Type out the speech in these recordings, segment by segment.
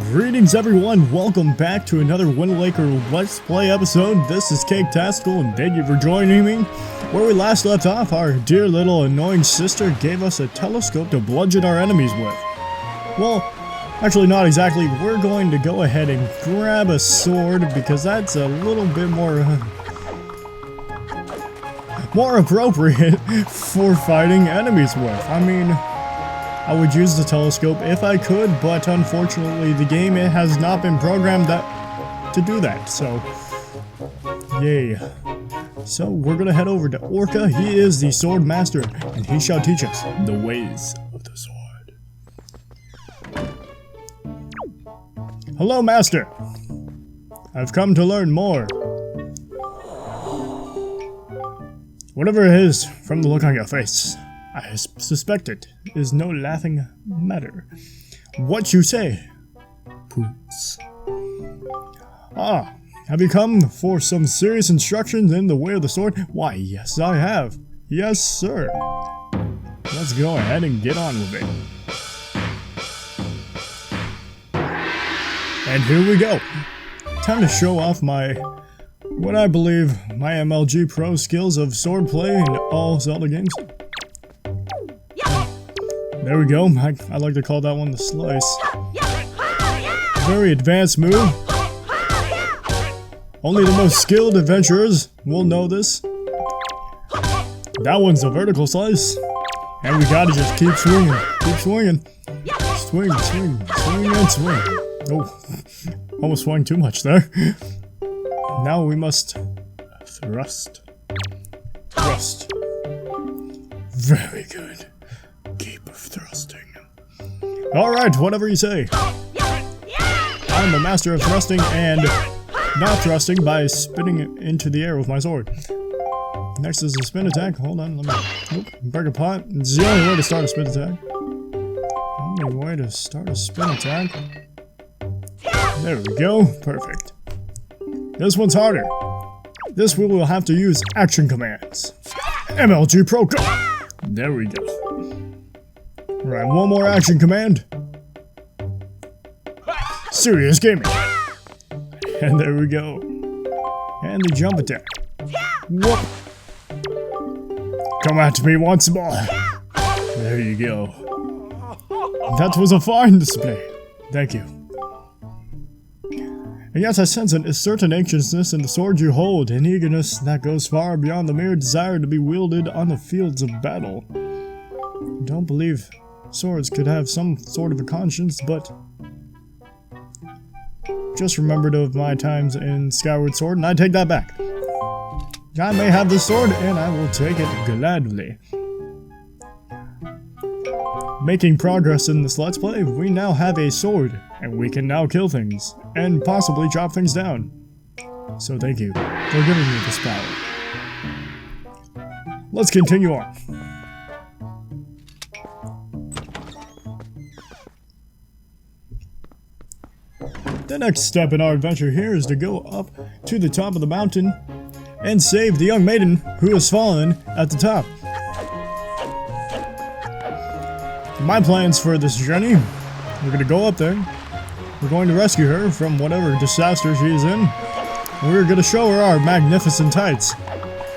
Greetings everyone, welcome back to another Wind Waker Let's Play episode. This is Caketastical and thank you for joining me. Where we last left off, our dear little annoying sister gave us a telescope to bludgeon our enemies with. Well, actually not exactly. We're going to go ahead and grab a sword because that's a little bit more appropriate for fighting enemies with. I mean, I would use the telescope if I could, but unfortunately the game has not been programmed to do that, so yay. So we're gonna head over to Orca. He is the sword master, and he shall teach us the ways of the sword. Hello, master. I've come to learn more. Whatever it is, from the look on your face, I suspect it is no laughing matter. What you say, Pootz? Ah, have you come for some serious instructions in the way of the sword? Why, yes I have. Yes, sir. Let's go ahead and get on with it. And here we go. Time to show off what I believe my MLG Pro skills of swordplay in all Zelda games. There we go. I like to call that one the slice. Very advanced move. Only the most skilled adventurers will know this. That one's a vertical slice. And we gotta just keep swinging. Keep swinging. Swing, swing, swing, and swing. Oh, almost swung too much there. Now we must thrust. Thrust. Very good. Keep thrusting. Alright, whatever you say. I'm a master of thrusting and not thrusting by spinning it into the air with my sword. Next is a spin attack. Hold on, let me break a pot. It's the only way to start a spin attack. Only way to start a spin attack. There we go. Perfect. This one's harder. This we will have to use action commands. MLG Pro go! There we go. Right, one more action command. Serious gaming. And there we go. And the jump attack. Whoop. Come at me once more. There you go. That was a fine display. Thank you. And yes, I sense a certain anxiousness in the sword you hold, an eagerness that goes far beyond the mere desire to be wielded on the fields of battle. I don't believe swords could have some sort of a conscience, but just remembered of my times in Skyward Sword, and I take that back. I may have this sword, and I will take it gladly. Making progress in this Let's Play, we now have a sword, and we can now kill things, and possibly chop things down. So thank you for giving me this power. Let's continue on. The next step in our adventure here is to go up to the top of the mountain and save the young maiden who has fallen at the top. My plans for this journey, we're going to go up there, we're going to rescue her from whatever disaster she is in, and we're going to show her our magnificent tights,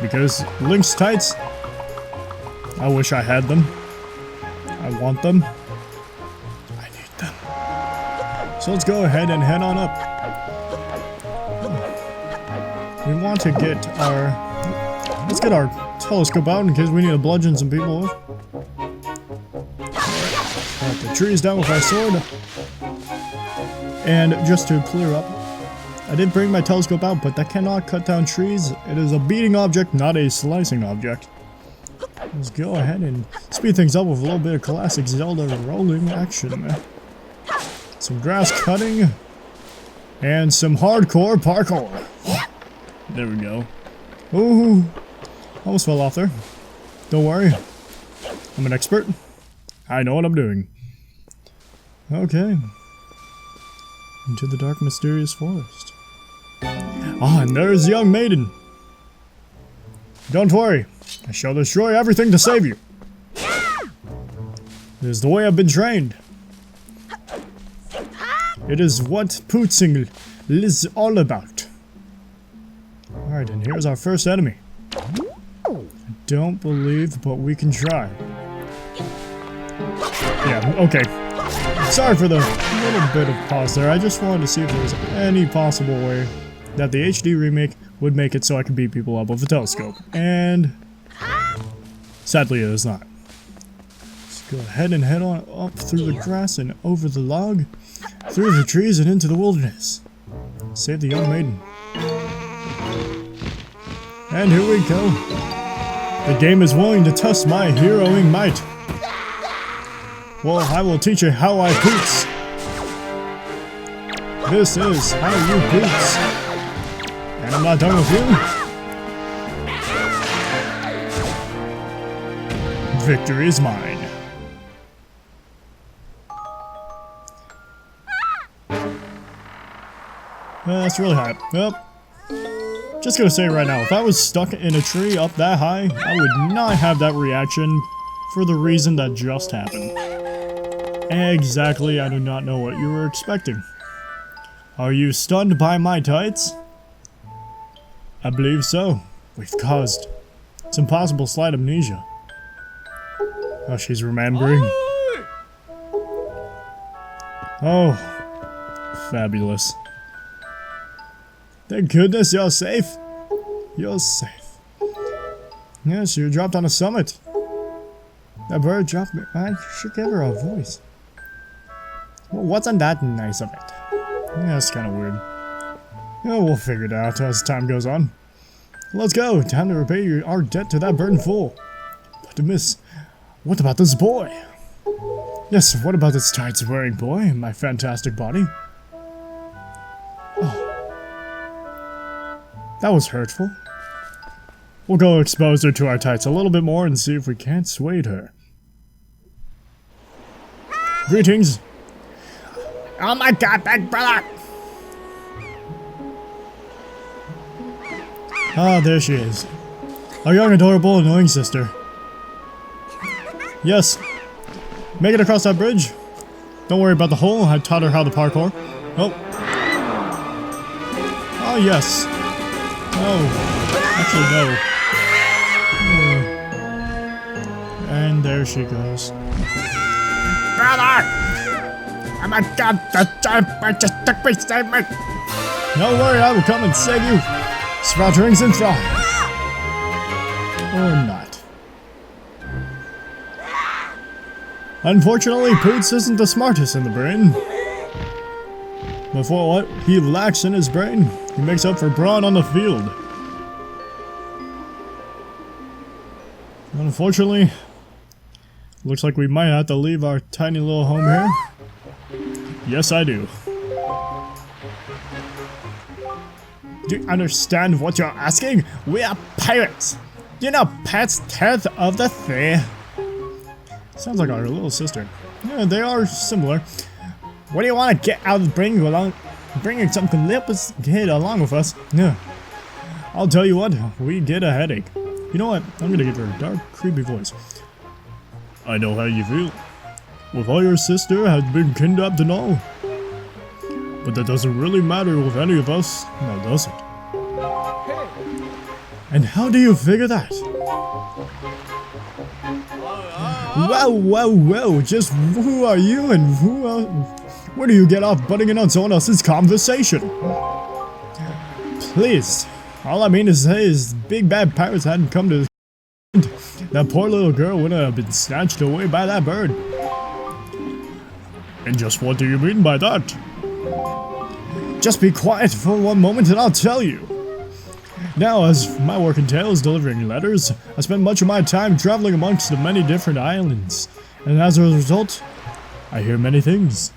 because Link's tights, I wish I had them, I want them, I need them. So let's go ahead and head on up. We want to get let's get our telescope out in case we need to bludgeon some people with. Cut the trees down with our sword. And just to clear up, I did bring my telescope out, but that cannot cut down trees. It is a beating object, not a slicing object. Let's go ahead and speed things up with a little bit of classic Zelda rolling action. Some grass cutting, and some hardcore parkour. There we go. Ooh, almost fell off there. Don't worry, I'm an expert. I know what I'm doing. Okay. Into the dark, mysterious forest. Ah, and there's the young maiden. Don't worry, I shall destroy everything to save you. It is the way I've been trained. It is what Pootz is all about. Alright, and here's our first enemy. I don't believe, but we can try. Yeah, okay. Sorry for the little bit of pause there. I just wanted to see if there was any possible way that the HD remake would make it so I could beat people up with a telescope. And sadly it is not. Let's go ahead and head on up through the grass and over the log, through the trees and into the wilderness. Save the young maiden. And here we go. The game is willing to test my heroing might. Well, I will teach you how I Pootz. This is how you Pootz. And I'm not done with you. Victory is mine. That's really high. Yep. Just gonna say right now, if I was stuck in a tree up that high, I would not have that reaction for the reason that just happened. Exactly, I do not know what you were expecting. Are you stunned by my tights? I believe so. We've caused some possible slight amnesia. Oh, she's remembering. Oh, fabulous. Thank goodness you're safe. You're safe. Yes, you dropped on a summit. That bird dropped me. I should give her a voice. Well, wasn't that nice of it? Yeah, it's kind of weird. Yeah, we'll figure it out as time goes on. Let's go. Time to repay our debt to that bird in full. But miss, what about this boy? Yes, what about this tights-wearing boy in my fantastic body? Oh. That was hurtful. We'll go expose her to our tights a little bit more and see if we can't sway her. Greetings. Oh my god, big brother! Ah, there she is. Our young, adorable, annoying sister. Yes. Make it across that bridge. Don't worry about the hole, I taught her how to parkour. Oh. Oh, yes. Oh. Actually, no. And there she goes. Brother! Oh my god, that giant bird just took me, save me! Don't worry, I will come and save you! Sprouterings and fry. Or not. Unfortunately, Pootz isn't the smartest in the brain. But for what he lacks in his brain, he makes up for brawn on the field. Unfortunately, looks like we might have to leave our tiny little home here. Yes, I do. Do you understand what you're asking? We are pirates! You know, pets, 10th of the sea. Sounds like our little sister. Yeah, they are similar. What do you want to get out of bringing some Calypus kid along with us? Yeah. I'll tell you what, we get a headache. You know what? I'm gonna give her a dark, creepy voice. I know how you feel. With all your sister has been kidnapped and all. But that doesn't really matter with any of us, now does it? And how do you figure that? Whoa, just who are you and where do you get off butting in on someone else's conversation? Please, all I mean to say is big bad pirates hadn't come to that poor little girl would have been snatched away by that bird. And just what do you mean by that? Just be quiet for one moment and I'll tell you. Now, as my work entails delivering letters, I spend much of my time traveling amongst the many different islands, and as a result, I hear many things.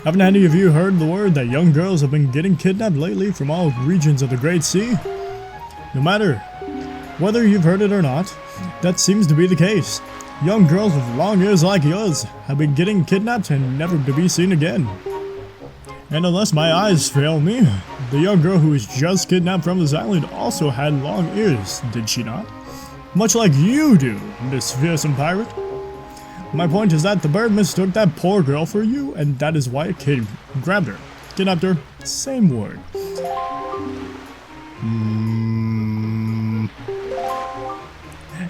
Haven't any of you heard the word that young girls have been getting kidnapped lately from all regions of the Great Sea? No matter whether you've heard it or not, that seems to be the case. Young girls with long ears like yours have been getting kidnapped and never to be seen again. And unless my eyes fail me, the young girl who was just kidnapped from this island also had long ears, did she not? Much like you do, Miss Fearsome Pirate. My point is that the bird mistook that poor girl for you, and that is why it grabbed her. Kidnapped her. Same word.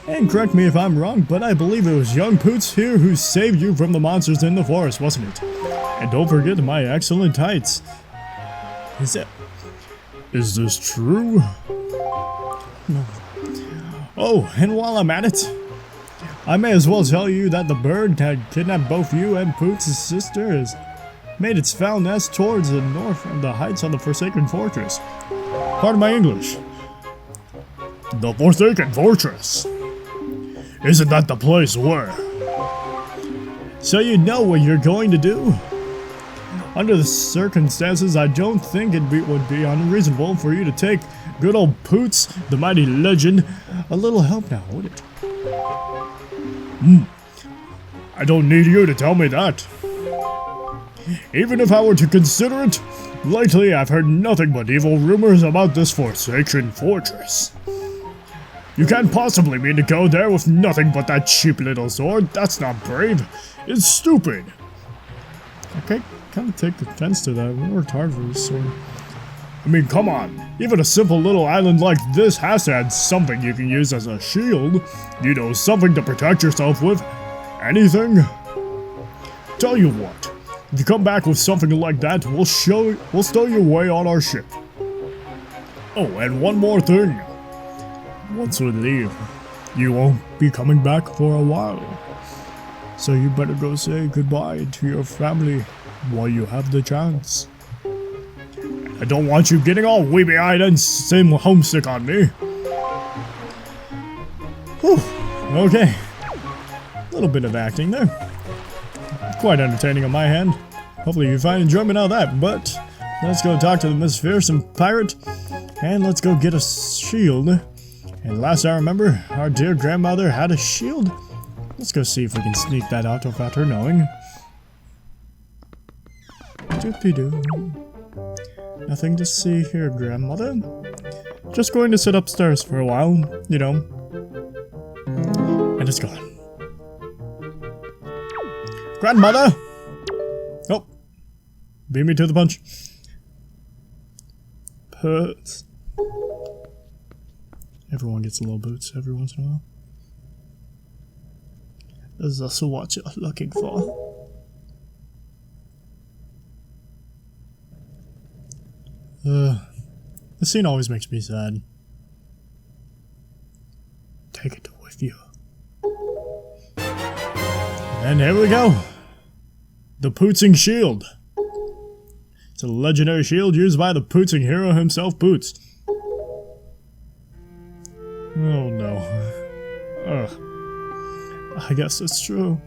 And correct me if I'm wrong, but I believe it was young Pootz here who saved you from the monsters in the forest, wasn't it? And don't forget my excellent tights. Is this true? No. Oh, and while I'm at it, I may as well tell you that the bird had kidnapped both you and Pootz's sister has made its foul nest towards the north of the heights of the Forsaken Fortress. Pardon my English. The Forsaken Fortress. Isn't that the place where? So you know what you're going to do? Under the circumstances, I don't think it would be unreasonable for you to take good old Pootz, the mighty legend, a little help now, would it? I don't need you to tell me that. Even if I were to consider it, lately I've heard nothing but evil rumors about this Forsaken Fortress. You can't possibly mean to go there with nothing but that cheap little sword. That's not brave. It's stupid. Okay, kind of take offense to that. We worked hard for this sword. I mean, come on. Even a simple little island like this has to have something you can use as a shield. You know, something to protect yourself with. Anything. Tell you what. If you come back with something like that, we'll stow you away on our ship. Oh, and one more thing. Once we leave, you won't be coming back for a while. So you better go say goodbye to your family while you have the chance. I don't want you getting all weepy-eyed and seem homesick on me. Whew, okay. A little bit of acting there. Quite entertaining on my hand. Hopefully you find enjoyment out of that, but let's go talk to the Miss Fearsome Pirate, and let's go get a shield. And last I remember, our dear grandmother had a shield. Let's go see if we can sneak that out without her knowing. Doopy-doo. Nothing to see here, grandmother. Just going to sit upstairs for a while, you know. And it's gone. Grandmother! Oh. Beat me to the punch. Pootz. Everyone gets a little boots every once in a while. Is this what you're looking for? The scene always makes me sad. Take it with you. And here we go. The Pootzing Shield. It's a legendary shield used by the Pootzing hero himself, Pootz. Oh no. I guess it's true.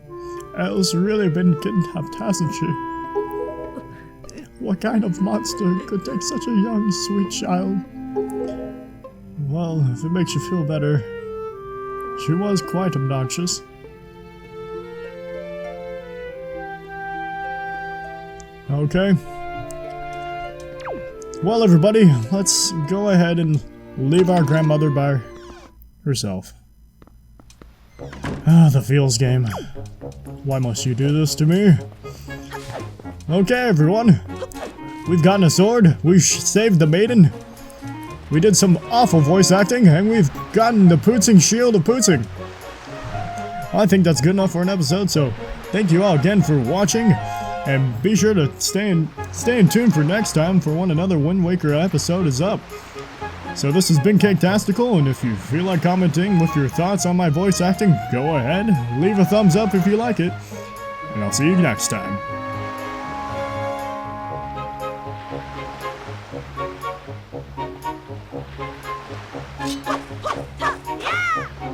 Elle's really been kidnapped, hasn't she? What kind of monster could take such a young, sweet child? Well, if it makes you feel better, she was quite obnoxious. Okay. Well, everybody, let's go ahead and leave our grandmother by herself. Ah, the feels game. Why must you do this to me? Okay, everyone. We've gotten a sword. We saved the Maiden. We did some awful voice acting, and we've gotten the Pootzing Shield of Pootzing. I think that's good enough for an episode, so thank you all again for watching. And be sure to stay in tune for next time for when another Wind Waker episode is up. So this has been Caketastical, and if you feel like commenting with your thoughts on my voice acting, go ahead, leave a thumbs up if you like it, and I'll see you next time.